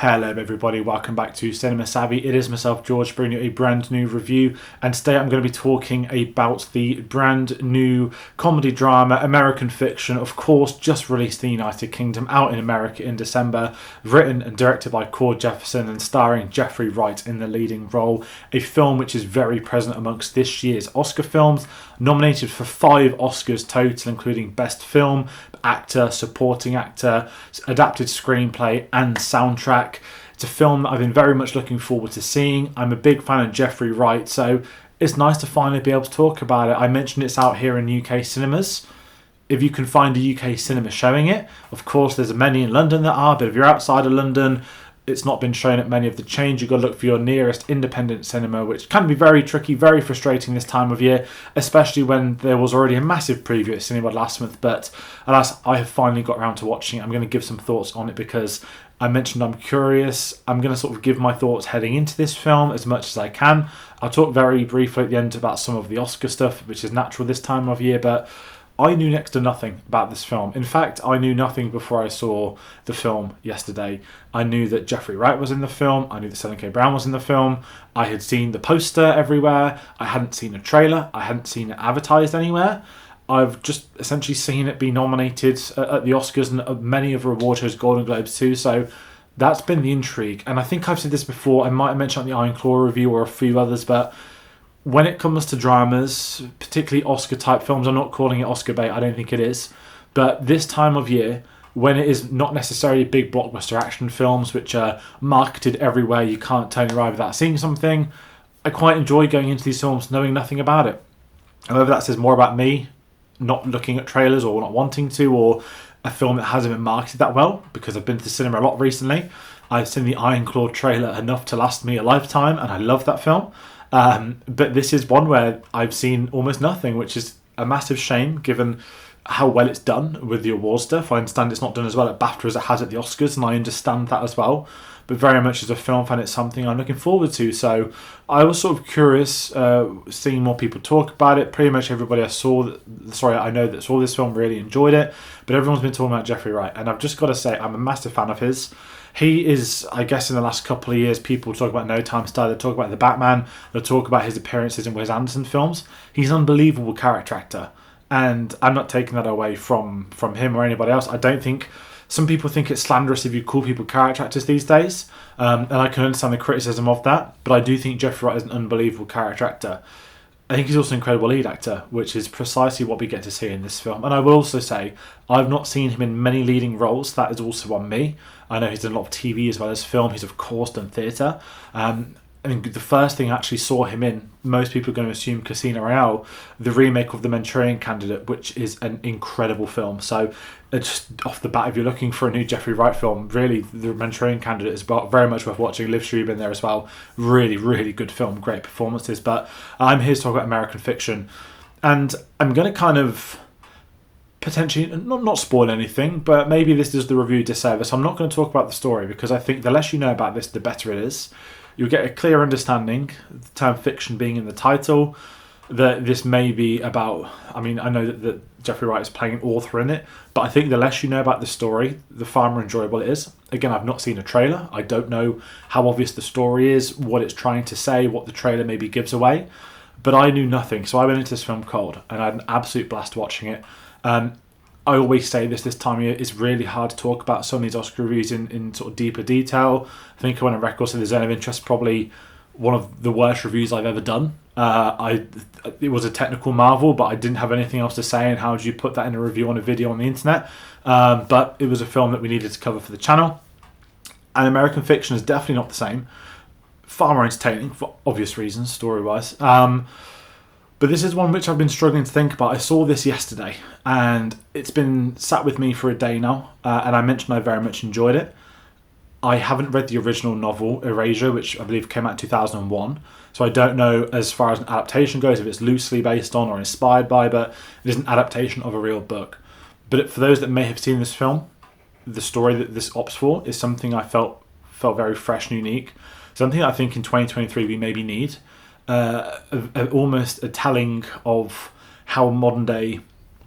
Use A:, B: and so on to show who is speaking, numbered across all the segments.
A: Hello everybody, welcome back to Cinema Savvy. It is myself, George, bringing you a brand new review, and today I'm going to be talking about the brand new comedy drama American Fiction, of course just released in the United Kingdom, out in America in December, written and directed by Jefferson and starring Jeffrey Wright in the leading role. A film which is very present amongst this year's Oscar films, nominated for 5 Oscars total, including Best Film, Actor, Supporting Actor, Adapted Screenplay and Soundtrack. It's a film that I've been very much looking forward to seeing. I'm a big fan of Jeffrey Wright, so it's nice to finally be able to talk about it. I mentioned it's out here in UK cinemas. If you can find a UK cinema showing it, of course there's many in London that are, but if you're outside of London, it's not been shown at many of the chains. You've got to look for your nearest independent cinema, which can be very tricky, very frustrating this time of year, especially when there was already a massive preview at Cinema last month. But alas, I have finally got around to watching it. I'm going to give some thoughts on it because I mentioned I'm curious. I'm going to sort of give my thoughts heading into this film as much as I can. I'll talk very briefly at the end about some of the Oscar stuff, which is natural this time of year, but I knew next to nothing about this film. In fact, I knew nothing before I saw the film yesterday. I knew that Jeffrey Wright was in the film. I knew that Sterling K. Brown was in the film. I had seen the poster everywhere. I hadn't seen a trailer. I hadn't seen it advertised anywhere. I've just essentially seen it be nominated at the Oscars and many of the award shows, Golden Globes too. So that's been the intrigue. And I think I've said this before. I might have mentioned it on the Iron Claw review or a few others, but when it comes to dramas, particularly Oscar-type films, I'm not calling it Oscar bait, I don't think it is, but this time of year, when it is not necessarily big blockbuster action films, which are marketed everywhere, you can't turn your eye without seeing something, I quite enjoy going into these films knowing nothing about it. However, that says more about me not looking at trailers or not wanting to, or a film that hasn't been marketed that well, because I've been to the cinema a lot recently. I've seen the Iron Claw trailer enough to last me a lifetime, and I love that film. But this is one where I've seen almost nothing, which is a massive shame given how well it's done with the award stuff. I understand it's not done as well at BAFTA as it has at the Oscars, and I understand that as well. But very much as a film fan, it's something I'm looking forward to. So I was sort of curious, seeing more people talk about it. Pretty much everybody I know that saw this film really enjoyed it. But everyone's been talking about Jeffrey Wright, and I've just got to say I'm a massive fan of his. He is, I guess, in the last couple of years, people talk about No Time to Die, they talk about The Batman, they talk about his appearances in Wes Anderson films. He's an unbelievable character actor, and I'm not taking that away from him or anybody else. I don't think, some people think it's slanderous if you call people character actors these days, and I can understand the criticism of that, but I do think Jeffrey Wright is an unbelievable character actor. I think he's also an incredible lead actor, which is precisely what we get to see in this film. And I will also say, I've not seen him in many leading roles. That is also on me. I know he's done a lot of TV as well as film. He's, of course, done theatre. I think the first thing I actually saw him in, most people are going to assume Casino Royale, the remake of The Manchurian Candidate, which is an incredible film. So just off the bat, if you're looking for a new Jeffrey Wright film, really, The Manchurian Candidate is very much worth watching. Liv Schreiber in there as well. Really, really good film, great performances. But I'm here to talk about American Fiction. And I'm going to kind of potentially, not spoil anything, but maybe this is the review disservice. I'm not going to talk about the story because I think the less you know about this, the better it is. You'll get a clear understanding, the term fiction being in the title, that this may be about, I mean, I know that Jeffrey Wright is playing an author in it, but I think the less you know about the story, the far more enjoyable it is. Again, I've not seen a trailer. I don't know how obvious the story is, what it's trying to say, what the trailer maybe gives away, but I knew nothing. So I went into this film cold, and I had an absolute blast watching it. I always say this time of year, it's really hard to talk about some of these Oscar reviews in sort of deeper detail. I think I went on record saying The Zone of Interest, probably one of the worst reviews I've ever done. It was a technical marvel, but I didn't have anything else to say, and how do you put that in a review on a video on the internet? But it was a film that we needed to cover for the channel. And American Fiction is definitely not the same. Far more entertaining, for obvious reasons, story-wise. But this is one which I've been struggling to think about. I saw this yesterday, and it's been sat with me for a day now, and I mentioned I very much enjoyed it. I haven't read the original novel, Erasure, which I believe came out in 2001, so I don't know as far as an adaptation goes if it's loosely based on or inspired by, but it is an adaptation of a real book. But for those that may have seen this film, the story that this opts for is something I felt very fresh and unique, something I think in 2023 we maybe need. Almost a telling of how modern day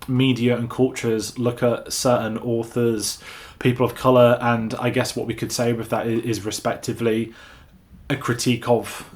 A: media and cultures look at certain authors, people of colour, and I guess what we could say with that is respectively a critique of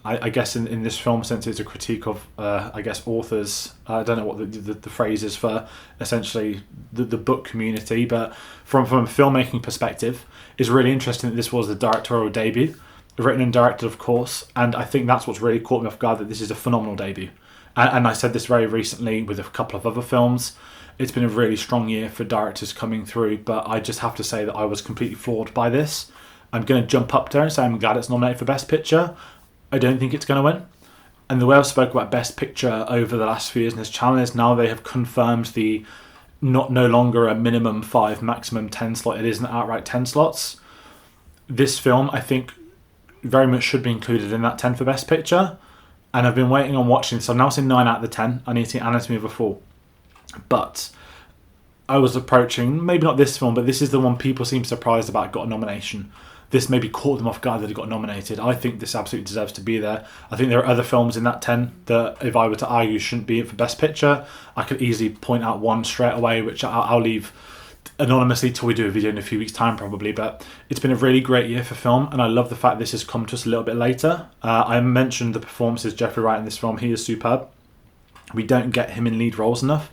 A: I guess in this film sense it's a critique of I guess authors. I don't know what the phrase is for essentially the book community, but from a filmmaking perspective, it's really interesting that this was the directorial debut, written and directed of course, and I think that's what's really caught me off guard, that this is a phenomenal debut. And I said this very recently with a couple of other films. It's been a really strong year for directors coming through, but I just have to say that I was completely floored by this. I'm going to jump up there and say I'm glad it's nominated for Best Picture. I don't think it's going to win. And the way I've spoke about Best Picture over the last few years in this channel is now they have confirmed the no longer a minimum 5, maximum 10 slot. It is an outright 10 slots. This film, I think, very much should be included in that 10 for Best Picture. And I've been waiting on watching, so I've now seen 9 out of the 10. I need to see Anatomy of a Fall. But I was approaching, maybe not this film, but this is the one people seem surprised about got a nomination. This maybe caught them off guard that it got nominated. I think this absolutely deserves to be there. I think there are other films in that 10 that, if I were to argue, shouldn't be for Best Picture. I could easily point out one straight away, which I'll leave anonymously till we do a video in a few weeks' time probably. But it's been a really great year for film, and I love the fact this has come to us a little bit later. I mentioned the performances of Jeffrey Wright in this film. He is superb. We don't get him in lead roles enough.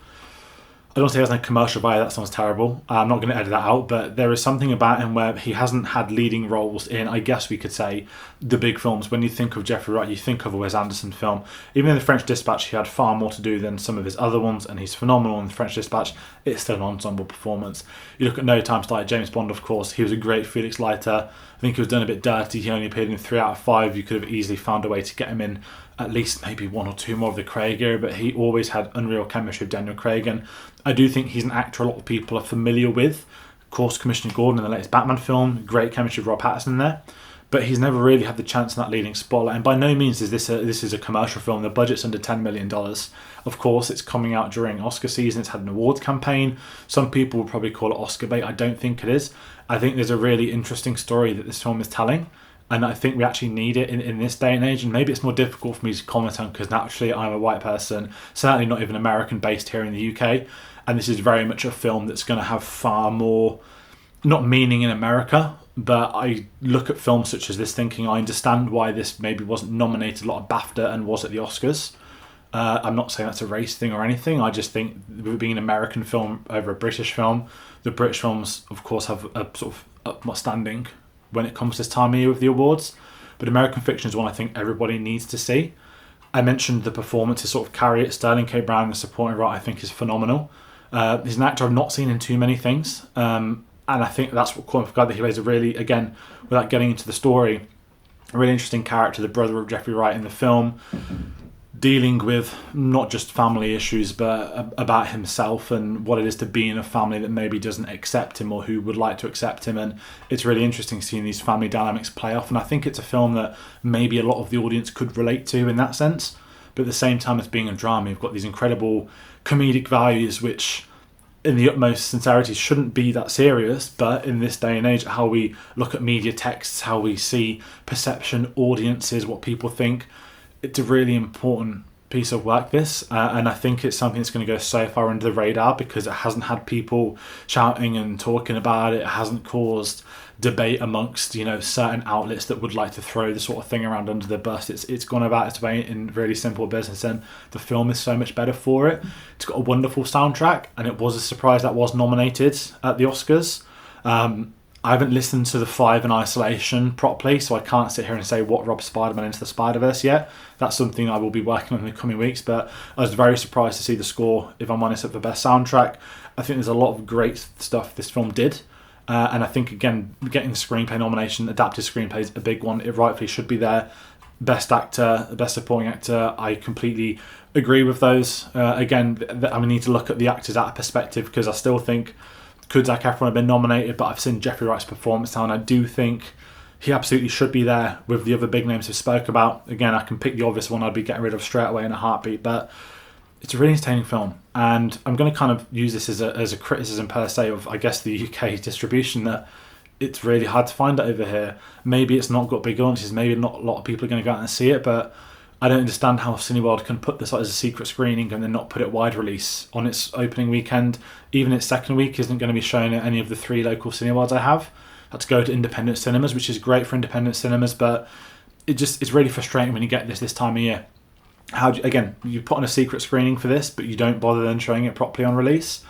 A: I don't say he has no commercial value, that sounds terrible. I'm not going to edit that out, but there is something about him where he hasn't had leading roles in, I guess we could say, the big films. When you think of Jeffrey Wright, you think of a Wes Anderson film. Even in The French Dispatch, he had far more to do than some of his other ones, and he's phenomenal in The French Dispatch. It's still an ensemble performance. You look at No Time to Die, James Bond, of course. He was a great Felix Leiter. I think he was done a bit dirty. He only appeared in 3 out of 5. You could have easily found a way to get him in at least maybe 1 or 2 more of the Craig era, but he always had unreal chemistry with Daniel Craig, and I do think he's an actor a lot of people are familiar with. Of course, Commissioner Gordon in the latest Batman film, great chemistry with Rob Pattinson in there, but he's never really had the chance in that leading spotlight. And by no means is this is a commercial film. The budget's under $10 million. Of course, it's coming out during Oscar season. It's had an awards campaign. Some people would probably call it Oscar bait. I don't think it is. I think there's a really interesting story that this film is telling, and I think we actually need it in this day and age. And maybe it's more difficult for me to comment on because naturally I'm a white person, certainly not even American based here in the UK, and this is very much a film that's going to have far more, not meaning in America, but I look at films such as this thinking I understand why this maybe wasn't nominated a lot of BAFTA and was at the Oscars. I'm not saying that's a race thing or anything. I just think being an American film over a British film, the British films of course have a sort of upmost standing when it comes to this time of year with the awards, but American Fiction is one I think everybody needs to see. I mentioned the performances sort of carry it. Sterling K. Brown, the supporting role, I think is phenomenal. He's an actor I've not seen in too many things, and I think that's what caught me off guard, that he plays a really, again, without getting into the story, a really interesting character, the brother of Jeffrey Wright in the film, dealing with not just family issues but about himself and what it is to be in a family that maybe doesn't accept him or who would like to accept him. And it's really interesting seeing these family dynamics play off, and I think it's a film that maybe a lot of the audience could relate to in that sense, but at the same time as being a drama, you've got these incredible comedic values which in the utmost sincerity shouldn't be that serious, but in this day and age, how we look at media texts, how we see perception, audiences, what people think, it's a really important piece of work, this, and I think it's something that's going to go so far under the radar because it hasn't had people shouting and talking about it. It hasn't caused debate amongst certain outlets that would like to throw the sort of thing around under the bus. It's gone about its way in really simple business, and the film is so much better for it. It's got a wonderful soundtrack, and it was a surprise that was nominated at the Oscars. I haven't listened to the 5 in isolation properly, so I can't sit here and say what Rob Spider-Man Into the Spider-Verse yet. That's something I will be working on in the coming weeks, but I was very surprised to see the score, if I'm honest, at the best soundtrack. I think there's a lot of great stuff this film did, and I think, again, getting the screenplay nomination, adapted screenplay is a big one. It rightfully should be there. Best actor, best supporting actor, I completely agree with those. Again, I need to look at the actors out of perspective because I still think could Zac Efron have been nominated, but I've seen Jeffrey Wright's performance now, and I do think he absolutely should be there with the other big names we've spoke about. Again, I can pick the obvious one I'd be getting rid of straight away in a heartbeat, but it's a really entertaining film, and I'm going to kind of use this as a criticism per se of, I guess, the UK distribution, that it's really hard to find it over here. Maybe it's not got big audiences, maybe not a lot of people are going to go out and see it, but I don't understand how Cineworld can put this out as a secret screening and then not put it wide release on its opening weekend. Even its second week isn't going to be shown at any of the 3 local Cineworlds I have. I had to go to independent cinemas, which is great for independent cinemas, but it's really frustrating when you get this time of year. Again, you put on a secret screening for this, but you don't bother then showing it properly on release.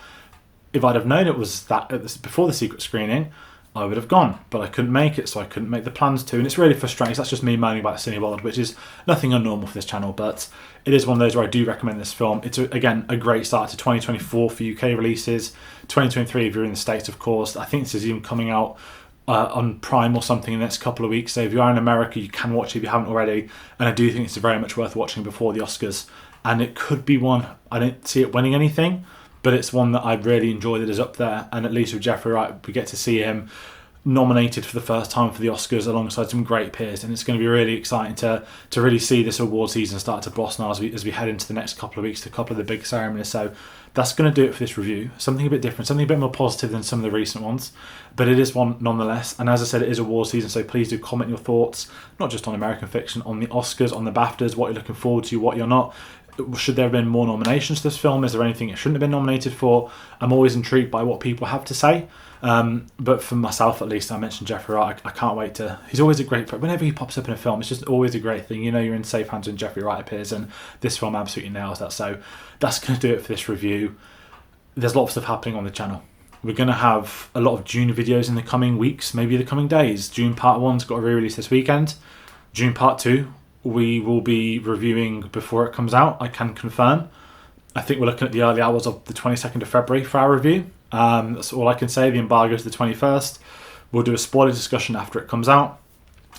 A: If I'd have known it was that before the secret screening, I would have gone, but I couldn't make it, so I couldn't make the plans to, and it's really frustrating. So that's just me moaning about Cineworld, which is nothing unnormal for this channel, but it is one of those where I do recommend this film. It's, again, a great start to 2024 for UK releases, 2023 if you're in the States, of course. I think this is even coming out on Prime or something in the next couple of weeks, so if you are in America, you can watch it if you haven't already, and I do think it's very much worth watching before the Oscars, and it could be one, I don't see it winning anything, but it's one that I really enjoy that is up there, and at least with Jeffrey Wright, we get to see him nominated for the first time for the Oscars alongside some great peers, and it's going to be really exciting to really see this award season start to blossom now as we head into the next couple of weeks to a couple of the big ceremonies. So that's going to do it for this review. Something a bit different, something a bit more positive than some of the recent ones, but it is one nonetheless. And as I said, it is award season, so please do comment your thoughts, not just on American Fiction, on the Oscars, on the BAFTAs, what you're looking forward to, what you're not. Should there have been more nominations for this film? Is there anything it shouldn't have been nominated for? I'm always intrigued by what people have to say. But for myself, at least, I mentioned Jeffrey Wright. I can't wait to. He's always a great. Whenever he pops up in a film, it's just always a great thing. You know, you're in safe hands when Jeffrey Wright appears, and this film absolutely nails that. So that's going to do it for this review. There's a lot of stuff happening on the channel. We're going to have a lot of June videos in the coming weeks, maybe the coming days. June Part 1's got a re-release this weekend. June Part 2, we will be reviewing before it comes out, I can confirm. I think we're looking at the early hours of the 22nd of February for our review. That's all I can say. The embargo is the 21st. We'll do a spoiler discussion after it comes out.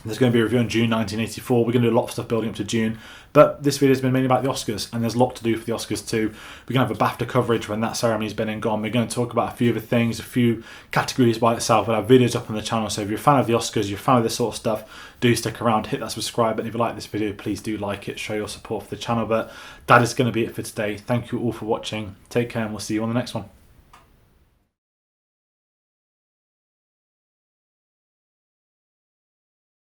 A: There's going to be a review on June 1984. We're going to do a lot of stuff building up to June. But this video has been mainly about the Oscars, and there's a lot to do for the Oscars too. We're going to have a BAFTA coverage when that ceremony's been and gone. We're going to talk about a few other things, a few categories by itself. We'll have videos up on the channel, so if you're a fan of the Oscars, you're a fan of this sort of stuff, do stick around, hit that subscribe button. If you like this video, please do like it, show your support for the channel. But that is going to be it for today. Thank you all for watching. Take care, and we'll see you on the next one.